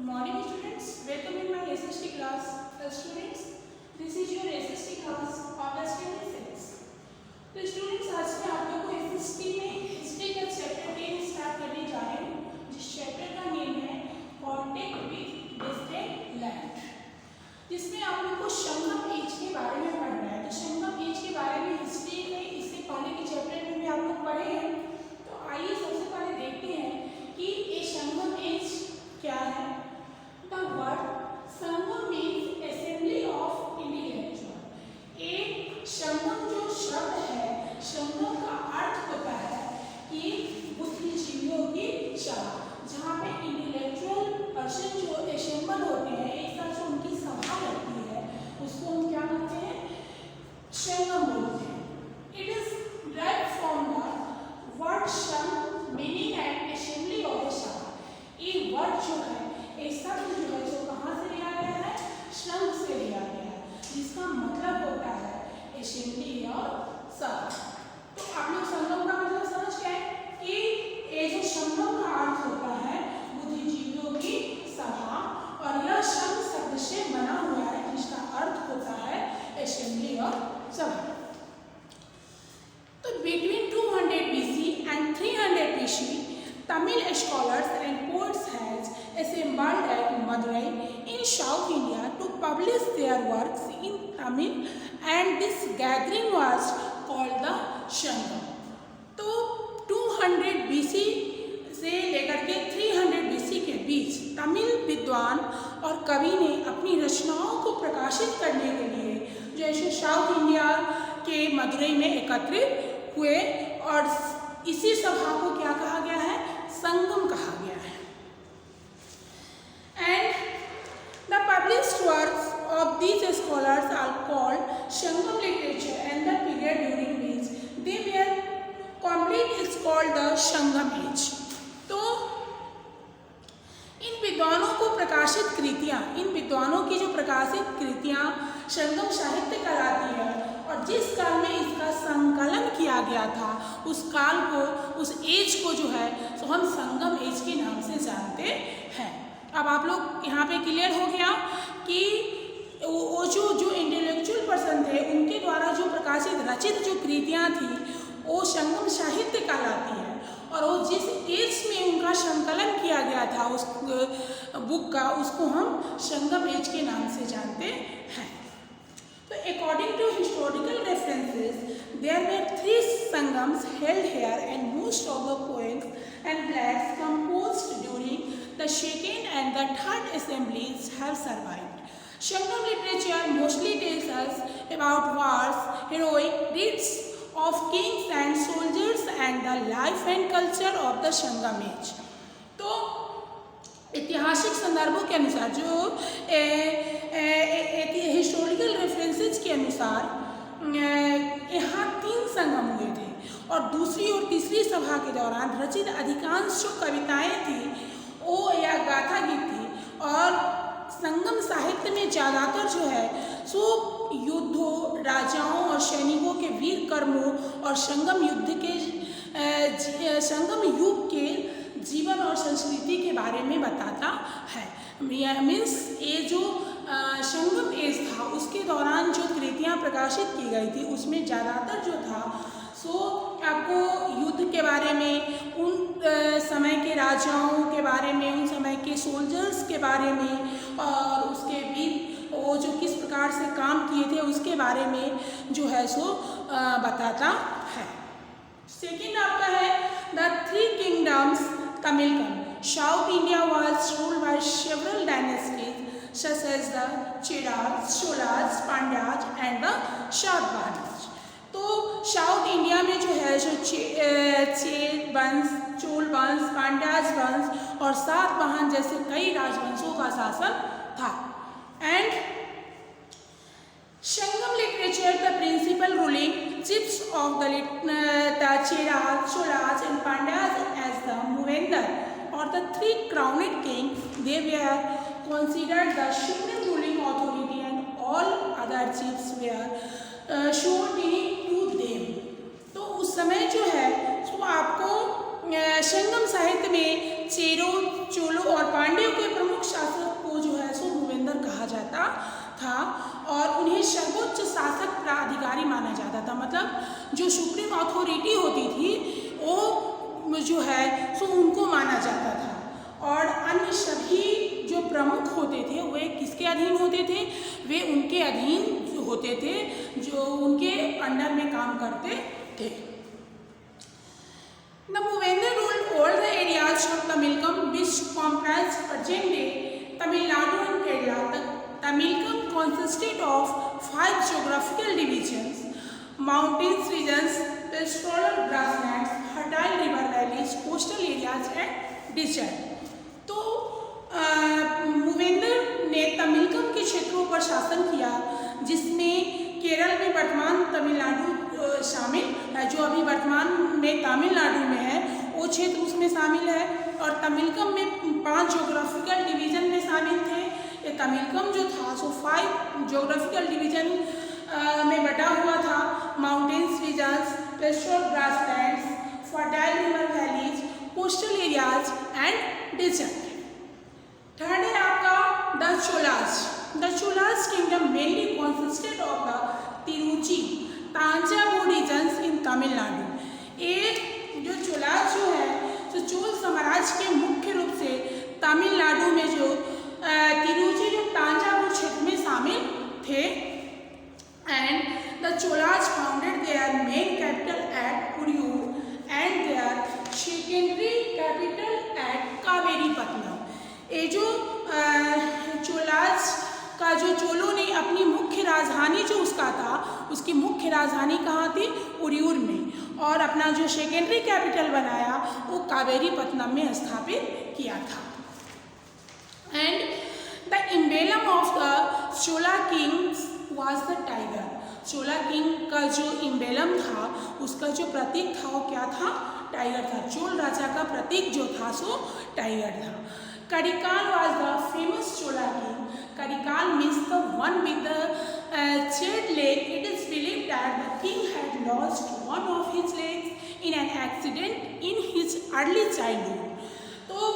morning students, welcome in my SST class. Students, this is your SST class August 26. तो students आज मैं आप लोगों को SST में हिस्ट्री का चैप्टर 10 स्टार्ट करने जा रहे हूँ, जिस चैप्टर का नेम है कॉन्टेक्ट विद डिस्टेंट लैंड, जिसमें आप लोग को संगम एज के बारे में पढ़ना है। तो संगम एज के बारे में हिस्ट्री में इससे पहले के चैप्टर में भी आप लोग पढ़े हैं। तो आइए सबसे पहले देखते हैं कि ये संगम एज क्या है। The word Sangam means assembly of intellectual. एक संगम जो शब्द है, संगम का अर्थ होता है कि बुद्धिजीवियों की सभा, जहाँ पे इंटेलेक्चुअल पर्सन जो असेंबल होते हैं, एक साथ जो उनकी सभा लगती है, उसको हम क्या कहते हैं? संगम बोलते हैं। It is derived from the word संघ meaning and assembly of a सभा। ये वर्ड जो है, ये शब्द जो है, जो कहाँ से लिया गया है? संघ से लिया गया है, जिसका मतलब होता है असेंबली और सभा। तो आप लोग संगम का मतलब समझ गए कि ये जो संगम का अर्थ होता है बुद्धिजीवियों की सभा, और यह संघ शब्द से बना हुआ है, जिसका अर्थ होता है असेंबली और सभा। तो between 200 BC and 300 BC, Tamil scholars and poets has assembled at Madurai in South India to publish their works in Tamil, and this gathering was called the Sangam। तो 200 BC से लेकर के 300 BC के बीच तमिल विद्वान और कवि ने अपनी रचनाओं को प्रकाशित करने के लिए जैसे साउथ इंडिया के मदुरई में एकत्रित हुए, और इसी सभा को क्या कहा गया है? संगम कहा गया है। And the published works of these scholars are called Sangam literature, and the period during which they were complete is called the Sangam age. तो इन विद्वानों को प्रकाशित कृतियाँ, इन विद्वानों की जो प्रकाशित कृतियाँ संगम साहित्य कहलाती है, और जिस काल में इसका संकलन किया गया था, उस काल को, उस एज को जो है, तो हम संगम एज के नाम से जानते हैं। अब आप लोग यहाँ पे क्लियर हो गया कि वो जो इंटेलेक्चुअल पर्सन थे, उनके द्वारा जो प्रकाशित रचित जो कृतियाँ थी, वो संगम साहित्य कहलाती है, और वो जिस एज में उनका संकलन किया गया था उस बुक का, उसको हम संगम एज के नाम से जानते हैं। तो according to historical references, there were 3 sangams held here, and most of the poems and plays composed during the second and the third assemblies have survived. Sangam literature mostly tells us about wars, heroic deeds of kings and soldiers, and the life and culture of the Sangam age. तो ऐतिहासिक संदर्भों के अनुसार, जो historical references के अनुसार यहाँ 3 संगम हुए थे, और दूसरी और तीसरी सभा के दौरान रचित अधिकांश जो कविताएं थी वो या गाथा गीत थी, और संगम साहित्य में ज़्यादातर जो है सो युद्धों, राजाओं और सैनिकों के वीर कर्मों और संगम युग के जीवन और संस्कृति के बारे में बताता है। मीन्स ये जो संगम एज था, उसके दौरान जो कृतियाँ प्रकाशित की गई थी, उसमें ज़्यादातर जो था सो आपको युद्ध के बारे में, उन समय के राजाओं के बारे में, उन समय के सोल्जर्स के बारे में, और उसके वीर वो जो किस प्रकार से काम किए थे उसके बारे में जो है सो बताता है। सेकेंड आपका है the 3 kingdoms Tamilkam. South India was ruled by several dynasties such as the Cheras, Cholas, Pandyas and the Satavahanas. तो साउथ इंडिया में जो है जो चेर वंश, चोल वंश, पांड्याज वंश और सातवाहन जैसे कई राजवंशों का शासन था। And Sangam literature the principal ruling chiefs of the Cheras, Cholas and Pandyas as the Movendar, or the 3 crowned kings. They were considered the supreme ruling authority, and all other chiefs were subordinate to them. तो उस समय जो है तो आपको संगम साहित्य में चेरों, चोलों और पांड्यों के प्रमुख शासक को जो है सो मूवेंद्र कहा जाता था और उन्हें सर्वोच्च शासक प्राधिकारी माना जाता था। मतलब जो सुप्रीम अथॉरिटी होती थी वो जो है सो उनको माना जाता था और अन्य सभी जो प्रमुख होते थे वे किसके अधीन होते थे? वे उनके अधीन होते थे जो उनके अंडर में काम करते थे। The Movendar ruled all the areas of Tamilkam which comprised present-day Tamil Nadu and Kerala. The Tamilkam consisted of 5 geographical divisions: mountains regions, pastoral grasslands, fertile river valleys, coastal areas and desert. तो मूवेंद्र ने तमिलकम के क्षेत्रों पर शासन किया जिसमें केरल में वर्तमान तमिलनाडु शामिल है, जो अभी वर्तमान में तमिलनाडु में है वो क्षेत्र उसमें शामिल है। और तमिलकम में 5 जोग्राफिकल डिवीज़न में शामिल थे। ये तमिलकम जो था सो 5 जोग्राफिकल डिवीज़न में बटा हुआ था: mountains regions, pastoral grasslands, fertile river valleys, coastal areas and desert. Third है आपका the Cholas. The Cholas kingdom mainly consisted of the Tiruchi Thanjavur regions in Tamil Nadu. एक जो चोलास जो है तो चोल साम्राज्य के मुख्य रूप से तमिलनाडु में जो तिरुचि जो तांजावुर क्षेत्र में शामिल थे। And the Cholas founded their main capital at Uraiyur and their secondary capital at Kaveripattinam. ये जो चोलास का जो चोलों ने अपनी मुख्य राजधानी जो उसका था उसकी मुख्य राजधानी कहाँ थी? उरियूर में, और अपना जो सेकेंडरी कैपिटल बनाया वो कावेरीपत्तनम में स्थापित किया था। And the emblem of the Chola Kings was the tiger. Chola king का जो एम्ब्लेम था उसका जो प्रतीक था वो क्या था? टाइगर था। चोल राजा का प्रतीक जो था सो टाइगर था। Karikal was the famous Chola king. Karikal means the one with the chaired leg. It is believed that the king had lost one of his legs in an accident in his early childhood. तो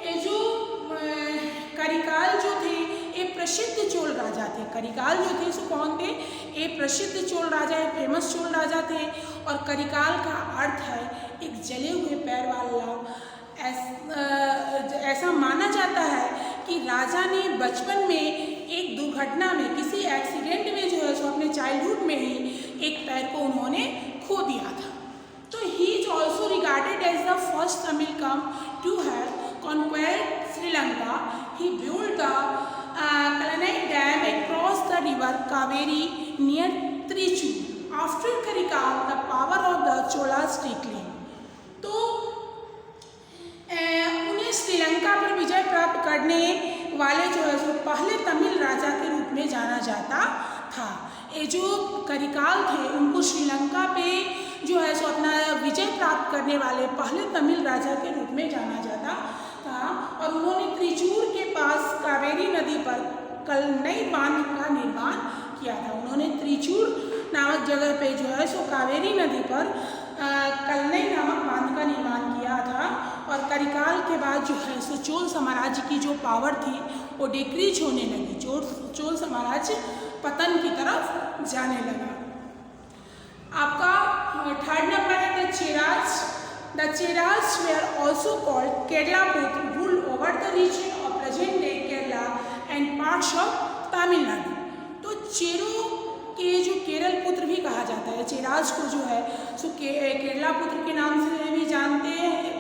ये जो करिकाल जो थे ये प्रसिद्ध चोल राजा थे। करिकाल जो थे सो कौन थे? ये प्रसिद्ध चोल राजा, ये फेमस चोल राजा थे। और करिकाल का अर्थ है एक जले हुए पैर वाला। ऐसा माना जाता है कि राजा ने बचपन में एक दुर्घटना में किसी एक्सीडेंट में जो है सो अपने चाइल्डहुड में ही एक पैर को उन्होंने खो दिया था। तो he is also regarded as the first Tamilakam to have conquered Sri Lanka. He build the Kallanai dam across the river Kaveri near Trichur. After Karikala the power of the Cholas declined. तो उन्हें श्रीलंका पर विजय प्राप्त करने वाले जो है सो पहले तमिल राजा के रूप में जाना जाता था। ये जो करिकाल थे उनको श्रीलंका पे जो है सो अपना विजय प्राप्त करने वाले पहले तमिल राजा के रूप में जाना जाता था। और उन्होंने त्रिचूर के पास कावेरी नदी पर कलनई बांध का निर्माण किया था। उन्होंने त्रिचूर नामक जगह पे जो है सो कावेरी नदी पर कलनई नामक बांध का निर्माण किया था। और करिकाल के बाद जो है सो चोल साम्राज्य की जो पावर थी वो डिक्रीज होने लगी। चोल साम्राज्य पतन की तरफ जाने लगा। आपका थर्ड नंबर है the Cheras. The Cheras were also called Kerala putra, ruled over the region of present day Kerala and parts of Tamil Nadu. तो चेरो के जो केरल पुत्र भी कहा जाता है। चेराज को जो है सो केरला पुत्र के नाम से भी जानते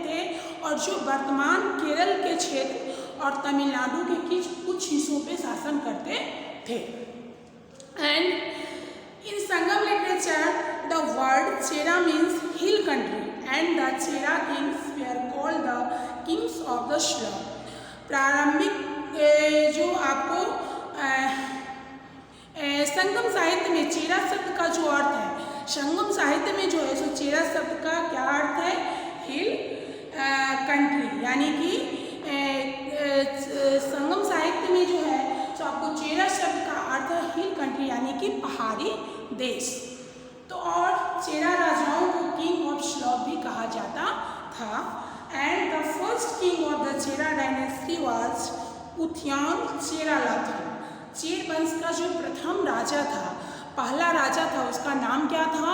थे और जो वर्तमान केरल के क्षेत्र और तमिलनाडु के कुछ हिस्सों पे शासन करते थे। And in Sangam literature the word Chera means hill country and the Chera Kings where called the Kings of the slum. प्रारंभिक जो आपको संगम साहित्य में चेरा शब्द का जो अर्थ है, संगम साहित्य में जो है सो चेरा शब्द का क्या अर्थ है? हिल कंट्री। यानी कि संगम साहित्य में जो है तो आपको चेरा शब्द का अर्थ है हिल कंट्री यानी कि पहाड़ी देश। तो और चेरा राजाओं को किंग ऑफ स्लम भी कहा जाता था। was उथियान चेरालाथन। चेर वंश का जो प्रथम राजा था, पहला राजा था, उसका नाम क्या था?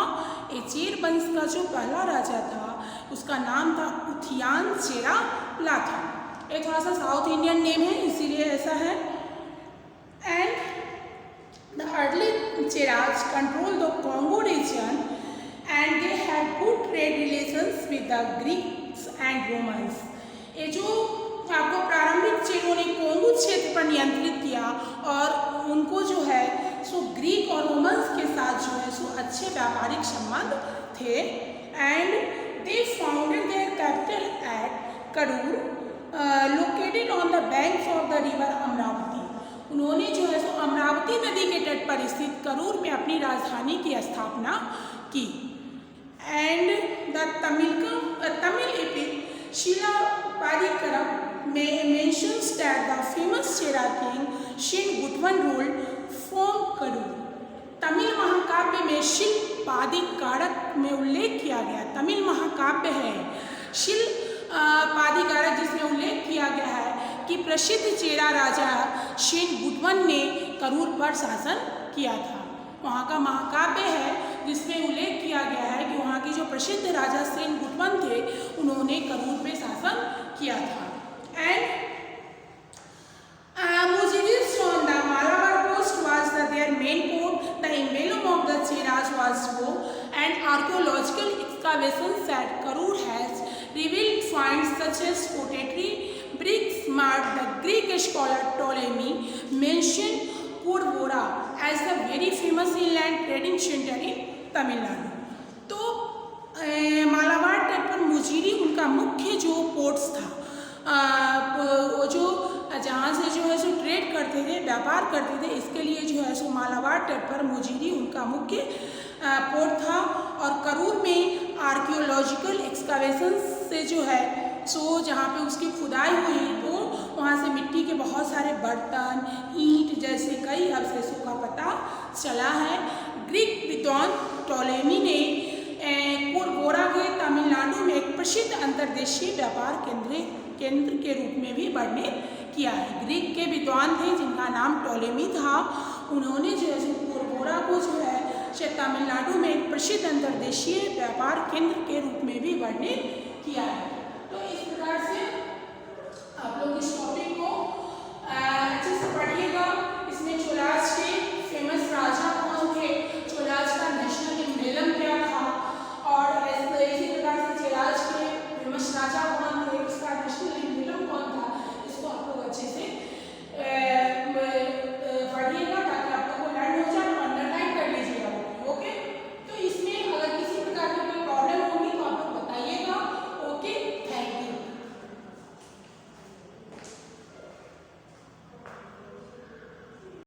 ये चेर वंश का जो पहला राजा था उसका नाम था उथियान चेरालाथन। ये थोड़ा सा साउथ इंडियन नेम है इसीलिए ऐसा है। And the early Cheras control the Kongu region and they have good trade relations with the Greeks and Romans. ये जो आपको प्रारंभिक चेरों ने कॉन्गो क्षेत्र पर नियंत्रित किया और उनको जो है सो ग्रीक और रोमन्स के साथ जो है सो अच्छे व्यापारिक संबंध थे। And they founded their capital eight Karur located on the banks of the river Amravati. उन्होंने जो है सो अमरावती नदी के तट पर स्थित करूर में अपनी राजधानी की स्थापना की। And the Tamil epic Silappadikaram mentions that the famous Chera king Shin-Gutwan ruled from Karur। Tamil महाकाव्य में शिल्पादिकारक में उल्लेख किया गया, तमिल महाकाव्य है शिल्पादिकारक जिसमें उल्लेख किया गया है कि प्रसिद्ध चेरा राजा शेन-गुटवन ने करूर पर शासन किया था। वहाँ का महाकाव्य है जिसमें उल्लेख किया गया है कि वहाँ के जो प्रसिद्ध राजा शेन-गुटवन थे उन्होंने करूर पे शासन किया था। And Muziris on the Malabar coast was their main port. The emblem of the Cheras was bow, and archaeological excavations at Karur has revealed finds such as pottery, bricks, mud. The Greek scholar Ptolemy mentioned Kurvora as the very famous inland trading center in Tamil Nadu। तो मालाबार तट पर मुजीरी उनका मुख्य जो ports था, वो जो जहाँ से जो है सो ट्रेड करते थे, व्यापार करते थे, इसके लिए जो है सो मालाबार तट पर मुजीरी उनका मुख्य पोर्ट था। और करूर में आर्कियोलॉजिकल एक्सकावेशन से जो है सो जहाँ पे उसकी खुदाई हुई तो वहाँ से मिट्टी के बहुत सारे बर्तन, ईंट जैसे कई अवशेषों का पता चला है। ग्रीक विद्वान टॉलेमी ने कोरबोरा के तमिलनाडु में एक प्रसिद्ध अंतर्देशीय व्यापार केंद्र के रूप में भी वर्णित किया है। ग्रीक के विद्वान थे जिनका नाम टॉलेमी था, उन्होंने जो है कोरबोरा को जो है तमिलनाडु में एक प्रसिद्ध अंतर्देशीय व्यापार केंद्र के रूप में भी वर्णित